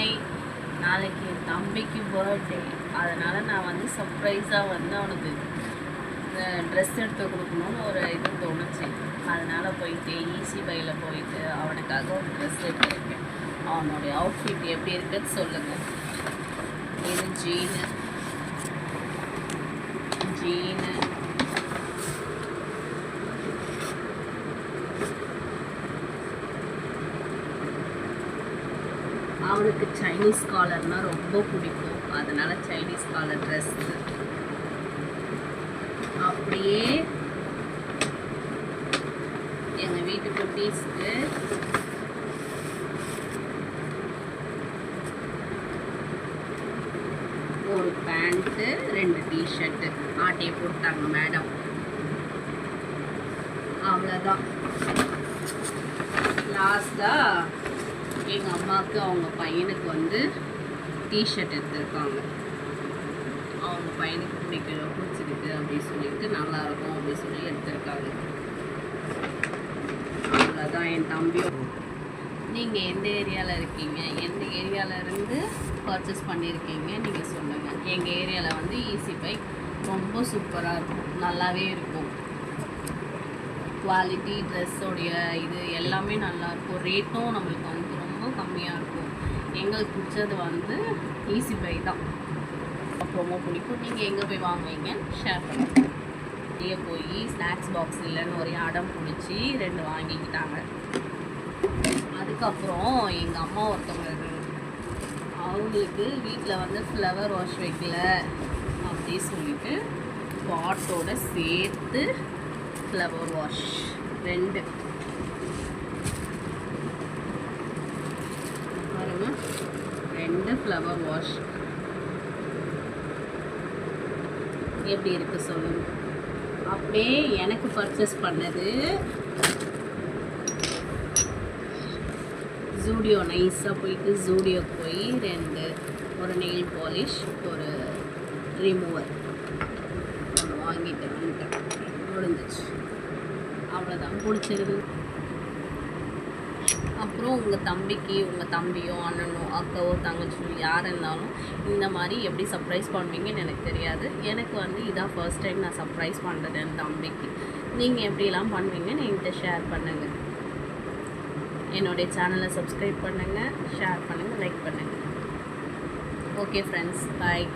Hi, நாளைக்கு என் தம்பிக்கு birthday. அதனால் நான் வந்து சர்ப்ரைஸாக வந்து அவனுக்கு ட்ரெஸ் எடுத்து கொடுக்கணும்னு ஒரு இது தோணுச்சு. அதனால் போயிட்டு ஈஸி பையில் போயிட்டு அவனுக்காக ஒரு ட்ரெஸ் எடுத்துருக்கேன். அவனுடைய அவுட்ஃபிட் எப்படி இருக்குன்னு சொல்லுங்கள். இது ஜீனு அவனுக்கு சைனீஸ் காலர்னால் ரொம்ப பிடிக்கும். அதனால் சைனீஸ் காலர் ட்ரெஸ்ஸு. அப்படியே எங்கள் வீட்டு குட்டீஸ்க்கு ஒரு பேண்ட்டு 2 டிஷர்ட்டு ஆட்டையை போட்டாங்க மேடம். அவ்வளோதான். லாஸ்ட்டாக எங்கள் அம்மாவுக்கு அவங்க பையனுக்கு வந்து டிஷர்ட் எடுத்துருக்காங்க. அவங்க பையனுக்கு பிடிச்சிருக்கு அப்படின்னு சொல்லிட்டு நல்லாயிருக்கும் அப்படின்னு சொல்லி எடுத்துருக்காங்க. அவ்வளோதான். என் தம்பியும். நீங்கள் எந்த ஏரியாவில் இருக்கீங்க, எந்த ஏரியாவிலேருந்து பர்ச்சேஸ் பண்ணியிருக்கீங்க நீங்கள் சொல்லுங்கள். எங்கள் ஏரியாவில் வந்து ஈஸி பைக் ரொம்ப சூப்பராக இருக்கும், நல்லாவே இருக்கும். குவாலிட்டி, ட்ரெஸ்ஸோடைய இது எல்லாமே நல்லாயிருக்கும். ரேட்டும் நம்மளுக்கு வந்து ரொம்ப கம்மியாக இருக்கும். எங்களுக்கு பிடிச்சது வந்து ஈஸி பை தான், ரொம்ப பிடிக்கும். நீங்கள் எங்கே போய் வாங்குவீங்க ஷேர் பண்ணுங்கள். வெளியே போய் ஸ்நாக்ஸ் பாக்ஸ் இல்லைன்னு ஒரே அடம் பிடிச்சி 2 வாங்கிக்கிட்டாங்க. அதுக்கப்புறம் எங்கள் அம்மா ஒருத்தவங்க அவங்களுக்கு வீட்டில் வந்து ஃப்ளவர் வாஷ் வைக்கல அப்படி சொல்லிட்டு பாட்டோட சேர்த்து ஃப்ளவர் வாஷ் 2 பாருங்க, 2 ஃப்ளவர் வாஷ் எப்படி இருக்குது சொல்லுங்க. அப்படியே எனக்கு பர்ச்சேஸ் பண்ணது ஜூடியோ. நைஸாக போயிட்டு ஜூடியோக்கு போய் 2 ஒரு நெயில் பாலிஷ், ஒரு ரிமூவர் ஒன்று வாங்கிட்டு வந்துட்டேன். முடிஞ்சிச்சு. அவ்வளோதான். பிடிச்சிருக்கு. அப்புறம் உங்கள் தம்பிக்கு, உங்கள் தம்பியோ அண்ணனோ அக்காவோ தங்கச்சியோ யார் இருந்தாலும் இந்த மாதிரி எப்படி சர்ப்ரைஸ் பண்ணுவீங்கன்னு எனக்கு தெரியாது. எனக்கு வந்து இதான் ஃபர்ஸ்ட் டைம் நான் சர்ப்ரைஸ் பண்ணுறது என் தம்பிக்கு. நீங்கள் எப்படிலாம் பண்ணுவீங்கன்னு என்கிட்ட ஷேர் பண்ணுங்கள். என்னுடைய சேனலை சப்ஸ்கிரைப் பண்ணுங்கள், ஷேர் பண்ணுங்கள், லைக் பண்ணுங்கள். ஓகே ஃப்ரெண்ட்ஸ், பாய்.